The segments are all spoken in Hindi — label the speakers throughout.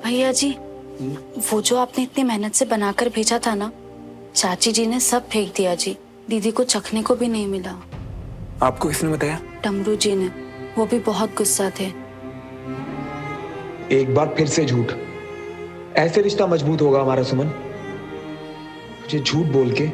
Speaker 1: भैया जी, वो जो आपने इतनी मेहनत से बनाकर भेजा था ना, चाची जी ने सब फेंक दिया जी। दीदी को चखने को भी नहीं मिला।
Speaker 2: आपको किसने बताया?
Speaker 1: टमरू जी ने। वो भी बहुत गुस्सा थे।
Speaker 2: एक बार फिर से झूठ। ऐसे रिश्ता मजबूत होगा हमारा सुमन? मुझे झूठ बोल के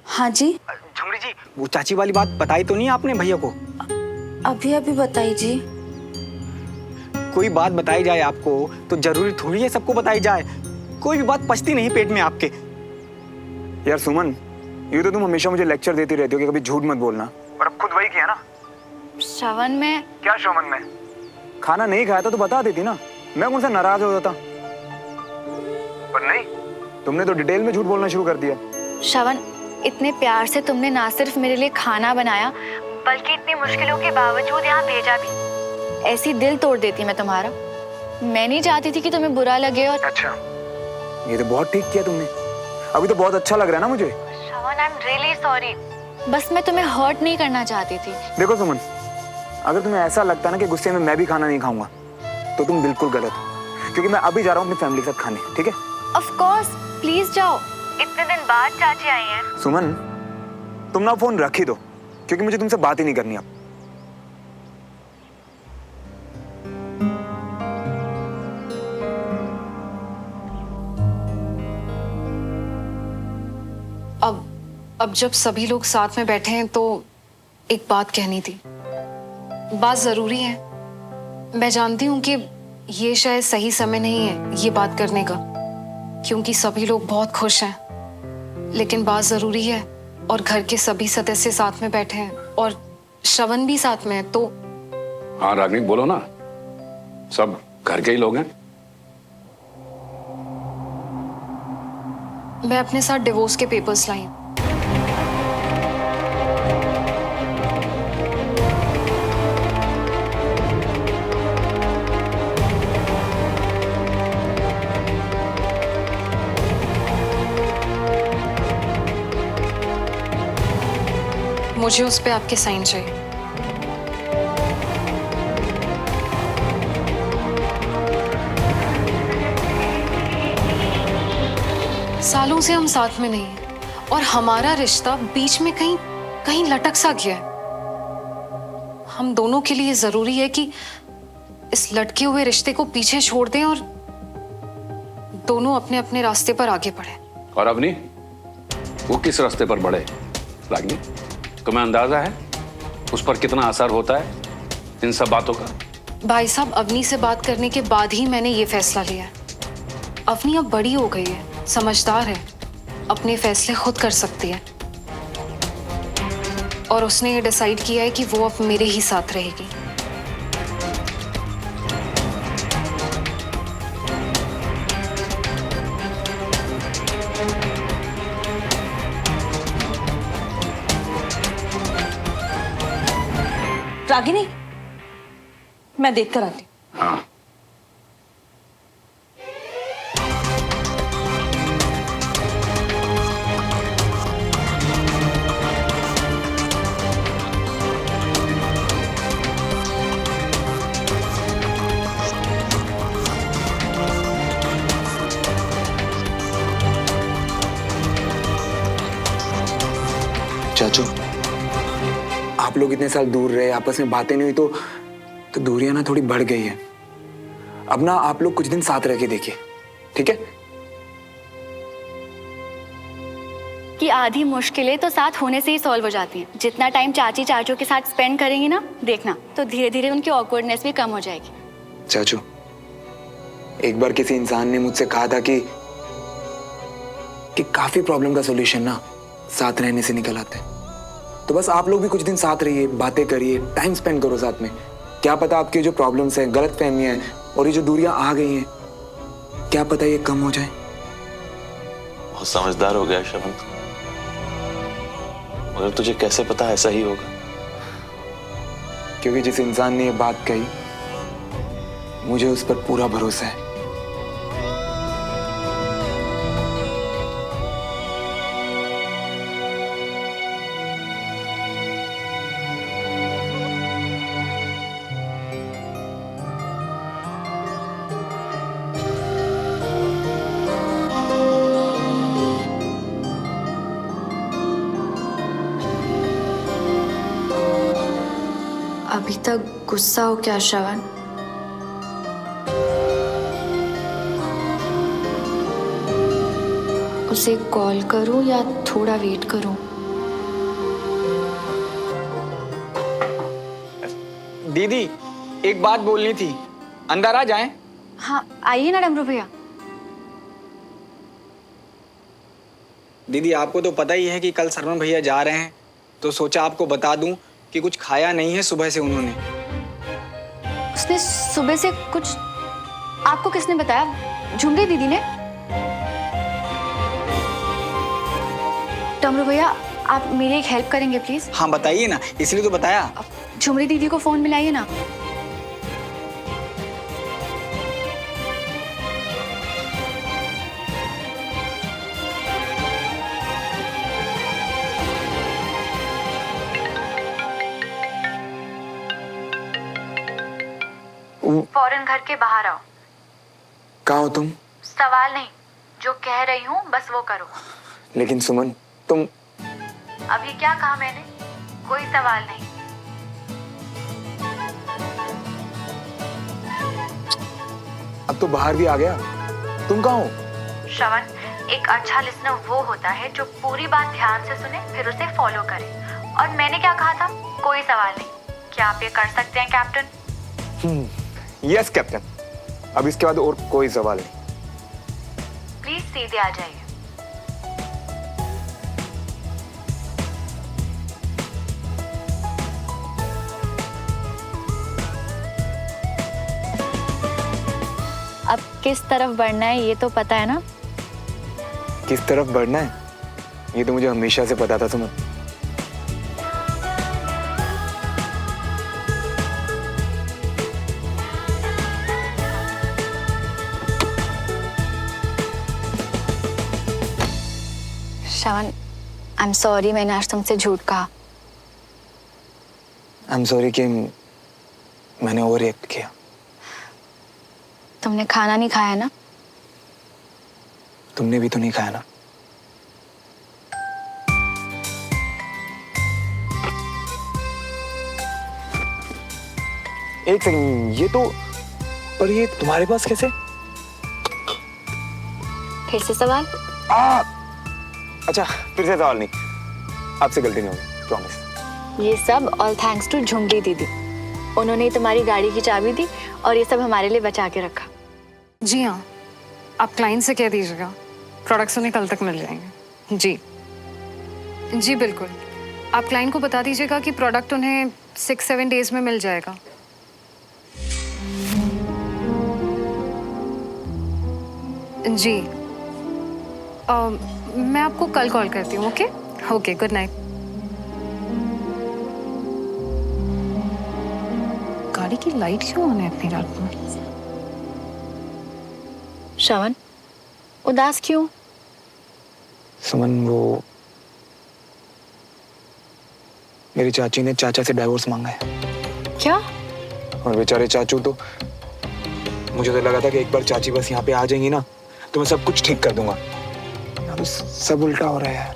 Speaker 1: हाँ जी।
Speaker 3: झुमरी जी, वो चाची वाली बात बताई तो नहीं आपने भैया को?
Speaker 1: अभी अभी बताई जी।
Speaker 3: कोई बात बताई जाए आपको तो जरूरी थोड़ी है सबको बताई जाए। कोई भी बात पचती नहीं पेट में आपके।
Speaker 2: यार सुमन, ये तो तुम हमेशा मुझे लेक्चर देती रहती हो कि कभी झूठ मत बोलना, और अब खुद वही किया ना।
Speaker 1: श्रवण में
Speaker 2: क्या श्रवण में? खाना नहीं खाया था तो बता देती ना, मैं उनसे नाराज हो जाता। पर नहीं, तुमने तो डिटेल में झूठ बोलना शुरू कर दिया।
Speaker 1: श्रवण, इतने प्यार से तुमने ना सिर्फ मेरे लिए खाना बनाया, बल्कि इतनी मुश्किलों के बावजूद यहाँ भेजा भी। ऐसी दिल तोड़ देती मैं तुम्हारा। मैं नहीं चाहती थी कि तुम्हें बुरा लगे। और
Speaker 2: अच्छा, ये तो बहुत ठीक किया तुमने। अभी तो बहुत अच्छा लग रहा है ना मुझे।
Speaker 1: श्रवण, आई एम रियली सॉरी। बस मैं तुम्हें हर्ट नहीं करना चाहती थी।
Speaker 2: देखो सुमन, अगर तुम्हें ऐसा लगता ना कि गुस्से में मैं भी खाना नहीं खाऊंगा, तो तुम बिल्कुल गलत हो। क्योंकि मैं अभी जा रहा हूँ अपनी फैमिली के साथ खाने, ठीक है?
Speaker 1: ऑफ कोर्स, प्लीज जाओ। इतने दिन बाद चाची आई हैं।
Speaker 2: सुमन, तुम ना फोन रख ही दो, क्योंकि मुझे तुमसे बात ही नहीं करनी अब।
Speaker 4: अब जब सभी लोग साथ में बैठे हैं तो एक बात कहनी थी। बात जरूरी है। मैं जानती हूँ कि ये शायद सही समय नहीं है ये बात करने का, क्योंकि सभी लोग बहुत खुश हैं, लेकिन बात जरूरी है और घर के सभी सदस्य साथ में बैठे हैं और श्रवण भी साथ में है तो।
Speaker 5: हाँ रागिनी, बोलो ना। सब घर के ही लोग हैं।
Speaker 4: मैं अपने साथ डिवोर्स के पेपर्स लाई हूं। मुझे उस पे आपके साइन चाहिए। सालों से हम साथ में नहीं हैं और हमारा रिश्ता बीच में कहीं कहीं लटक सा गया है। हम दोनों के लिए जरूरी है कि इस लटके हुए रिश्ते को पीछे छोड़ दें और दोनों अपने अपने रास्ते पर आगे बढ़े।
Speaker 5: और अवनी, वो किस रास्ते पर बढ़े? रागिनी, तुम्हें अंदाजा है उस पर कितना असर होता है इन सब बातों का?
Speaker 4: भाई साहब, अवनी से बात करने के बाद ही मैंने ये फैसला लिया है। अवनी अब बड़ी हो गई है, समझदार है, अपने फैसले खुद कर सकती है और उसने ये डिसाइड किया है कि वो अब मेरे ही साथ रहेगी।
Speaker 6: रागिनी, मैं देख कर आती हूँ।
Speaker 5: हाँ।
Speaker 2: चाचू, आप लोग इतने साल दूर रहे, आपस में बातें नहीं हुई तो दूरियां ना थोड़ी बढ़ गई है। अब ना आप लोग कुछ दिन साथ रह के देखिए, ठीक है?
Speaker 1: कि आधी मुश्किलें तो साथ होने से ही सॉल्व हो जाती हैं। जितना टाइम चाची चाचू के साथ स्पेंड करेंगी ना, देखना तो धीरे धीरे उनकी ऑकवर्डनेस भी कम हो जाएगी।
Speaker 2: चाचू, एक बार किसी इंसान ने मुझसे कहा था कि काफी प्रॉब्लम का सॉल्यूशन ना साथ रहने से निकल आता है। तो बस आप लोग भी कुछ दिन साथ रहिए, बातें करिए, टाइम स्पेंड करो साथ में। क्या पता आपकी जो प्रॉब्लम्स हैं, गलतफहमियां हैं और ये जो दूरियां आ गई हैं, क्या पता ये कम हो जाए।
Speaker 7: बहुत समझदार हो गया श्रवण, मगर तुझे कैसे पता ऐसा ही होगा?
Speaker 2: क्योंकि जिस इंसान ने ये बात कही, मुझे उस पर पूरा भरोसा है।
Speaker 1: अभी तक गुस्सा हो क्या श्रवण? उसे कॉल करूं या थोड़ा वेट करूं?
Speaker 3: दीदी, एक बात बोलनी थी, अंदर आ जाएं?
Speaker 1: हाँ आइए ना डमरू भैया।
Speaker 3: दीदी, आपको तो पता ही है कि कल सरवण भैया जा रहे हैं, तो सोचा आपको बता दूं कि कुछ खाया नहीं है सुबह से उन्होंने।
Speaker 1: उसने सुबह से कुछ? आपको किसने बताया? झुमरी दीदी ने? डमरू भैया आप मेरी एक हेल्प करेंगे प्लीज?
Speaker 3: हाँ बताइए ना, इसलिए तो बताया।
Speaker 1: झुमरी दीदी को फोन मिलाइए ना। फौरन घर के बाहर आओ।
Speaker 2: कहाँ हो तुम?
Speaker 1: सवाल नहीं, जो कह रही हूँ बस वो करो।
Speaker 2: लेकिन सुमन तुम।
Speaker 1: अभी क्या कहा मैंने? कोई सवाल नहीं।
Speaker 2: अब तो बाहर भी आ गया, तुम कहाँ हो?
Speaker 1: श्रवण, एक अच्छा लिसनर वो होता है जो पूरी बात ध्यान से सुने फिर उसे फॉलो करे। और मैंने क्या कहा था? कोई सवाल नहीं। क्या आप ये कर सकते हैं कैप्टन?
Speaker 2: यस कैप्टन, अब इसके बाद और कोई सवाल नहीं।
Speaker 1: प्लीज सीधे आ जाइए। अब किस तरफ बढ़ना है ये तो पता है ना?
Speaker 2: किस तरफ बढ़ना है ये तो मुझे हमेशा से पता था सुमन।
Speaker 1: श्रवण, आई एम सॉरी मैंने आज तुमसे झूठ कहा।
Speaker 2: आई एम सॉरी कि मैंने ओवर रिएक्ट किया।
Speaker 1: तुमने खाना नहीं खाया ना?
Speaker 2: तुमने भी तो नहीं खाया ना। एक सेकंड, ये तो, पर ये तुम्हारे पास कैसे?
Speaker 1: फिर से सवाल?
Speaker 2: अच्छा फिर से सवाल नहीं, आपसे गलती नहीं होगी, प्रॉमिस।
Speaker 1: ये सब ऑल थैंक्स टू झुमरी दीदी। उन्होंने ही तुम्हारी गाड़ी की चाबी दी और ये सब हमारे लिए बचा के रखा।
Speaker 4: जी हाँ, आप क्लाइंट से कह दीजिएगा, प्रोडक्ट्स उन्हें कल तक मिल जाएंगे। जी जी बिल्कुल, आप क्लाइंट को बता दीजिएगा कि प्रोडक्ट उन्हें 6-7 डेज में मिल जाएगा। जी मैं आपको कल कॉल करती हूँ। Okay okay, good night. गाड़ी की लाइट क्यों ऑन है इतनी रात में?
Speaker 1: श्रवण, उदास क्यों?
Speaker 2: सुमन, वो मेरी चाची ने चाचा से डाइवोर्स मांगा है।
Speaker 1: क्या?
Speaker 2: और बेचारे चाचू तो, मुझे तो लगा था कि एक बार चाची बस यहाँ पे आ जाएंगी ना तो मैं सब कुछ ठीक कर दूंगा। यहाँ तो सब उल्टा हो रहा है यार।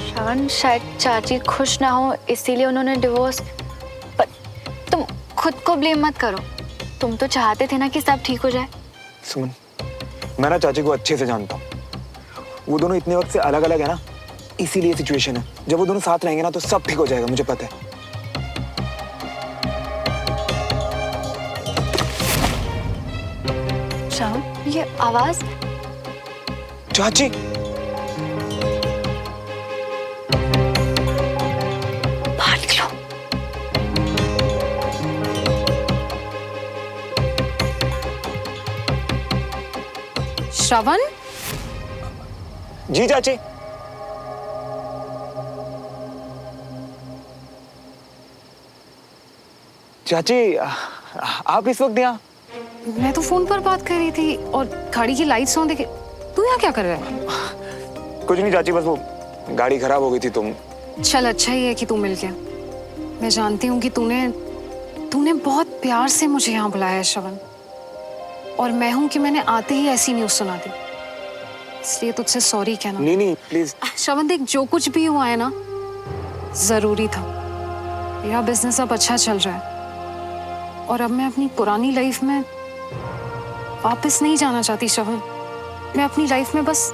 Speaker 1: श्रवण, शायद चाची खुश ना हो इसीलिए उन्होंने डिवोर्स। पर तुम खुद को ब्लेम मत करो, तुम तो चाहते थे ना कि सब ठीक हो जाए।
Speaker 2: सुमन, मैं ना चाची को अच्छे से जानता हूँ, वो दोनों इतने वक्त से अलग अलग है ना, इसीलिए सिचुएशन है। जब वो दोनों साथ रहेंगे ना तो सब ठीक हो जाएगा, मुझे पता है।
Speaker 1: श्रवण, ये आवाज?
Speaker 2: चाची,
Speaker 1: बाहर निकलो।
Speaker 4: श्रवण,
Speaker 2: जी चाची। चाची, आप इस वक्त यहाँ?
Speaker 4: मैं तो फोन पर बात कर रही थी और गाड़ी की लाइट्स ऑन देखे। तू यहाँ क्या कर रहा है?
Speaker 2: कुछ नहीं चाची, बस वो गाड़ी खराब हो गई थी। तुम?
Speaker 4: चल अच्छा ही है कि तू मिल गया। मैं जानती हूँ कि तूने बहुत प्यार से मुझे यहाँ बुलाया है श्रवण, और मैं हूँ कि मैंने आते ही ऐसी न्यूज़ सुना दी, इसलिए तुझसे सॉरी कहना।
Speaker 2: नहीं नहीं प्लीज।
Speaker 4: श्रवण देख, जो कुछ भी हुआ है ना, जरूरी था। मेरा बिजनेस अब अच्छा चल रहा है और अब मैं अपनी पुरानी लाइफ में वापस नहीं जाना चाहती श्रवण। मैं अपनी लाइफ में बस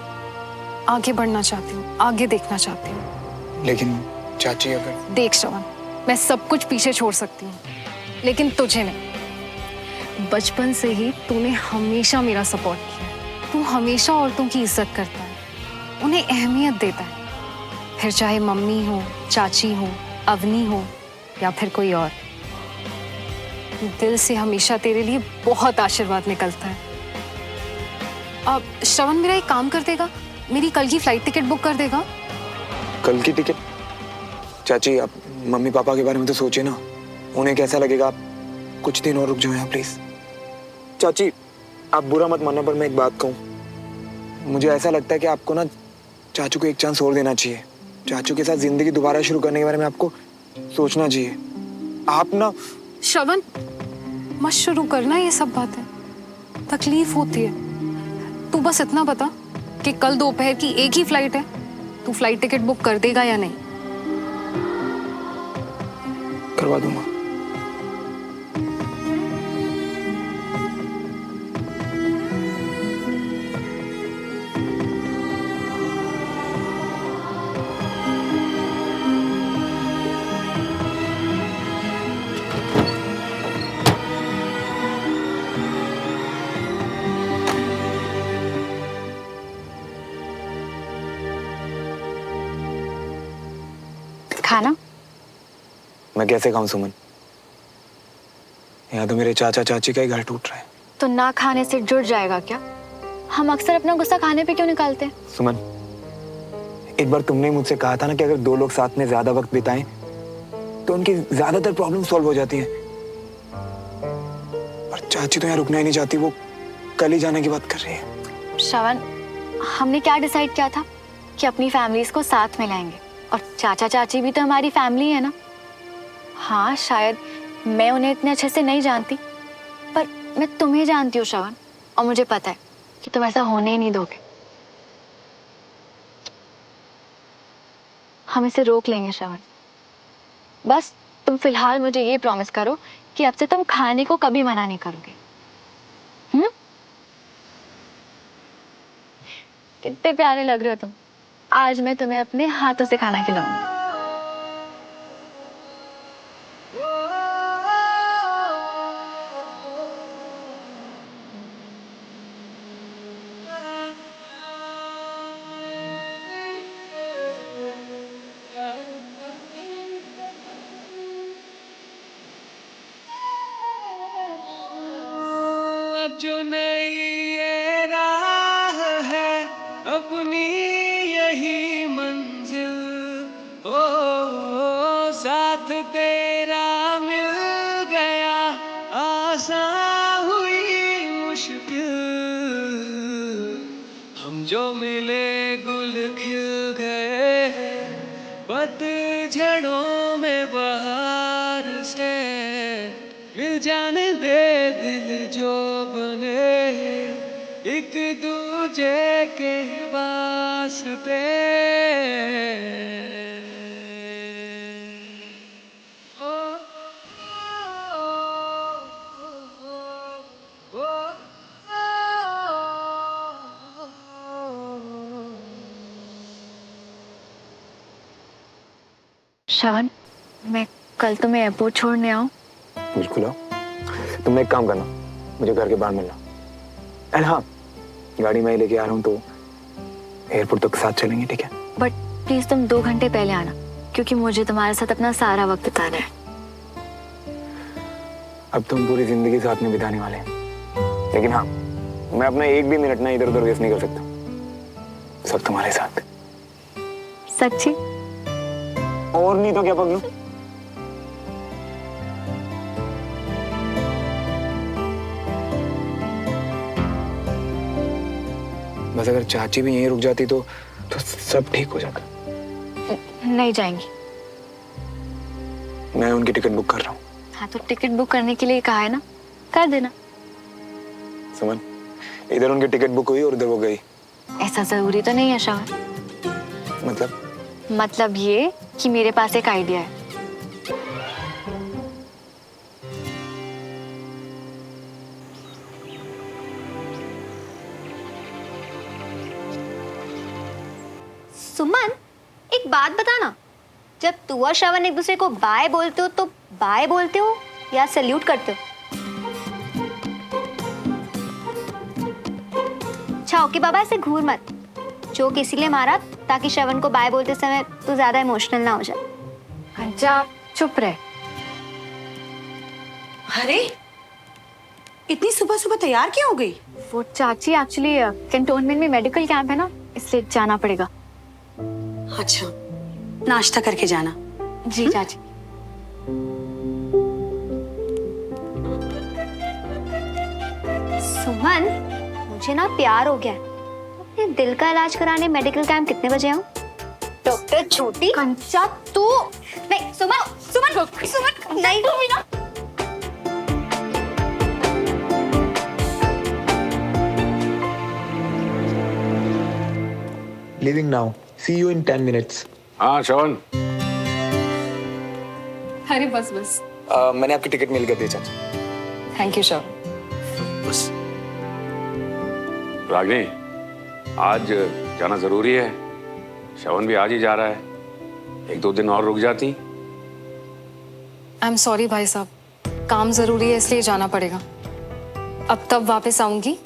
Speaker 4: आगे बढ़ना चाहती हूँ, आगे देखना चाहती हूँ।
Speaker 2: लेकिन चाची अगर
Speaker 4: देख श्रवण, मैं सब कुछ पीछे छोड़ सकती हूँ, लेकिन तुझे नहीं। बचपन से ही तूने हमेशा मेरा सपोर्ट किया है। तू हमेशा औरतों की इज्जत करता है, उन्हें अहमियत देता है, फिर चाहे मम्मी हो, चाची हो, अवनी हो या फिर कोई और। दिल से हमेशा तेरे लिए बहुत आशीर्वाद निकलता है। अब श्रवण, मेरा एक काम कर देगा, मेरी कल की फ्लाइट टिकट बुक कर देगा?
Speaker 2: कल की टिकट? चाची आप मम्मी पापा के बारे में तो सोचे ना, उन्हें कैसा लगेगा। आप कुछ दिन और रुक जाओ यहाँ प्लीज। चाची आप बुरा मत मानना, पर मैं एक बात कहूँ, मुझे ऐसा लगता है कि आपको ना चाचू को एक चांस और देना चाहिए। चाचू के साथ जिंदगी दोबारा शुरू करने के बारे में आपको सोचना चाहिए। आप ना
Speaker 4: श्रवण, मत शुरू करना ये सब बातें, तकलीफ होती है। तू बस इतना बता कि कल दोपहर की एक ही फ्लाइट है, तू फ्लाइट टिकट बुक कर देगा या नहीं?
Speaker 2: करवा दूंगा।
Speaker 1: खाना?
Speaker 2: मैं कैसे खाऊं सुमन, यहाँ तो मेरे चाचा चाची का ही घर टूट रहा है।
Speaker 1: तो ना खाने से जुड़ जाएगा क्या? हम अक्सर अपना गुस्सा खाने पे क्यों निकालते हैं?
Speaker 2: सुमन, एक बार तुमने मुझसे कहा था ना कि अगर दो लोग साथ में ज्यादा वक्त बिताएं तो उनकी ज्यादातर प्रॉब्लम सॉल्व हो जाती हैं। पर चाची तो यहाँ रुकना ही नहीं चाहती, वो कल ही जाने की बात कर रही है।
Speaker 1: श्रवण, हमने क्या डिसाइड किया था कि अपनी फैमिलीज को साथ में लाएंगे, और चाचा चाची भी तो हमारी फैमिली है ना। हाँ, शायद मैं उन्हें इतने अच्छे से नहीं जानती, पर मैं तुम्हें जानती हूँ श्रवण, और मुझे पता है कि तुम ऐसा होने ही नहीं दोगे। हम इसे रोक लेंगे श्रवण। बस तुम फिलहाल मुझे ये प्रॉमिस करो कि अब से तुम खाने को कभी मना नहीं करोगे। कितने प्यारे लग रहे हो तुम। आज मैं तुम्हें अपने हाथों से खाना खिलाऊंगी।
Speaker 8: अब जो नई ये राह है अपनी यही मंजिल, ओ साथ तेरा मिल गया आसान हुई मुश्किल। हम जो मिले गुल खिल गए पतझड़ों में बहार से, मिल जाने दे दिल जो बने एक दूजे के वास्ते।
Speaker 1: श्रवण, मैं कल तुम्हें एयरपोर्ट छोड़ने आऊं?
Speaker 2: बिल्कुल आओ। तुम एक काम करना, मुझे घर के बाहर मिलना। एंड हाँ, गाड़ी मैं ही लेके आ रहा हूँ तो एयरपोर्ट तक साथ चलेंगे, ठीक है?
Speaker 1: बट प्लीज तुम 2 घंटे पहले आना, क्योंकि मुझे तुम्हारे साथ अपना सारा वक्त बिताना है।
Speaker 2: अब तुम पूरी जिंदगी साथ में बिताने वाले हैं, लेकिन हाँ, मैं अपना एक भी मिनट ना इधर उधर वेस्ट नहीं कर सकता। सब तुम्हारे साथ।
Speaker 1: सच्ची?
Speaker 2: और नहीं तो क्या पगलू। बस अगर चाची भी यहीं रुक जाती तो सब ठीक हो जाता।
Speaker 1: नहीं जाएंगी।
Speaker 2: मैं उनकी टिकट बुक कर रहा हूँ।
Speaker 1: हाँ, तो टिकट बुक करने के लिए कहा है ना, कर देना।
Speaker 2: सुमन, इधर उनकी टिकट बुक हुई और उधर वो गई।
Speaker 1: ऐसा जरूरी तो नहीं है श्रवण। मतलब ये कि मेरे पास एक आइडिया है।
Speaker 9: सुमन, एक बात बता ना, जब तू और श्रवण एक दूसरे को बाय बोलते हो तो बाय बोलते हो या सैल्यूट करते हो? अच्छा ओके बाबा, ऐसे घूर मत। जोक इसीलिए मारा ताकि श्रवण को बाय बोलते समय तू ज्यादा इमोशनल ना हो जाए।
Speaker 4: अच्छा चुप रहे।
Speaker 6: अरे इतनी सुबह सुबह तैयार क्यों हो गई?
Speaker 1: वो चाची एक्चुअली कैंटोनमेंट में मेडिकल कैंप है ना, इसलिए जाना पड़ेगा।
Speaker 6: अच्छा, नाश्ता करके जाना।
Speaker 1: जी चाची।
Speaker 9: सुमन, मुझे ना प्यार हो गया है। अपने दिल का इलाज कराने मेडिकल कैंप कितने बजे आऊं? डॉक्टर छोटी
Speaker 1: कंचा तू
Speaker 9: नहीं, सुमन सुमन सुमन नहीं ना।
Speaker 2: Leaving now. See you in 10 minutes.
Speaker 5: हाँ श्रवण,
Speaker 4: अरे बस बस,
Speaker 2: मैंने आपकी टिकट मिल कर दी चाचा।
Speaker 4: Thank you sure.
Speaker 2: बस।
Speaker 5: रागिनी, आज जाना जरूरी है। श्रवण भी आज ही जा रहा है, 1-2 दिन और रुक जाती।
Speaker 4: आई एम सॉरी भाई साहब, काम जरूरी है इसलिए जाना पड़ेगा। अब तब वापस आऊंगी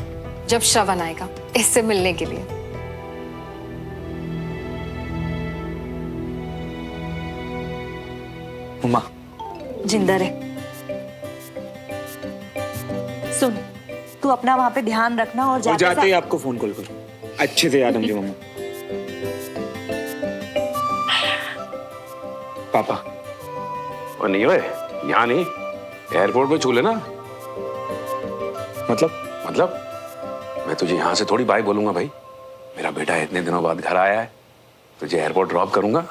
Speaker 4: जब श्रवण आएगा इससे मिलने के लिए।
Speaker 2: उमा,
Speaker 6: जिंदा रहे। सुन, तू अपना वहां पे ध्यान रखना और
Speaker 2: और जाते ही आपको फोन कॉल करो। अच्छे से याद होंगे मम्मा। पापा।
Speaker 5: और नहीं होए, यहाँ नहीं, एयरपोर्ट पे छू लेना। मतलब मैं तुझे यहाँ से थोड़ी बाय बोलूंगा भाई। मेरा बेटा इतने दिनों बाद घर आया है, तुझे एयरपोर्ट ड्रॉप करूंगा।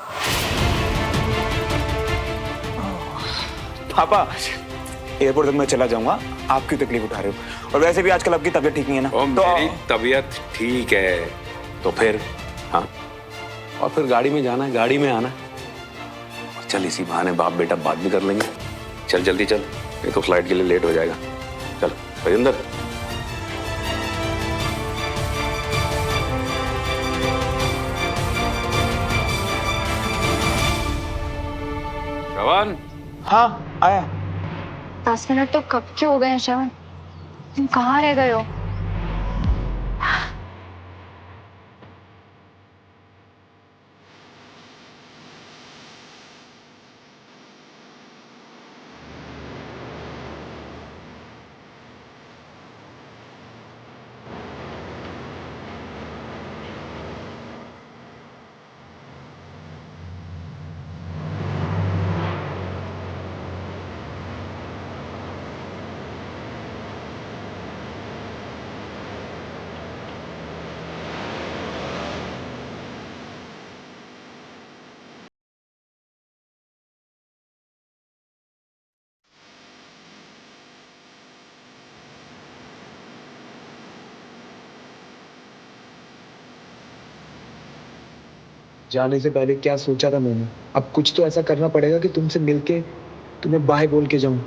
Speaker 2: पापा, एयरपोर्ट तक मैं चला जाऊंगा, आपकी तकलीफ उठा रहे हो। और वैसे भी आजकल आपकी तबीयत ठीक नहीं है ना।
Speaker 5: ओ, मेरी तबीयत ठीक है तो फिर हाँ, और फिर गाड़ी में जाना है, गाड़ी में आना है। और चल इसी बहाने बाप बेटा बात भी कर लेंगे। चल जल्दी चल, नहीं तो फ्लाइट के लिए लेट हो जाएगा। चल राजेंद्र। श्रवण।
Speaker 2: हाँ आया।
Speaker 1: 10 मिनट तो कब के हो गए हैं श्रवण, तुम कहाँ रह गए हो?
Speaker 2: जाने से पहले क्या सोचा था मैंने? अब कुछ तो ऐसा करना पड़ेगा कि तुमसे मिलके तुम्हें बाय बोल के जाऊं।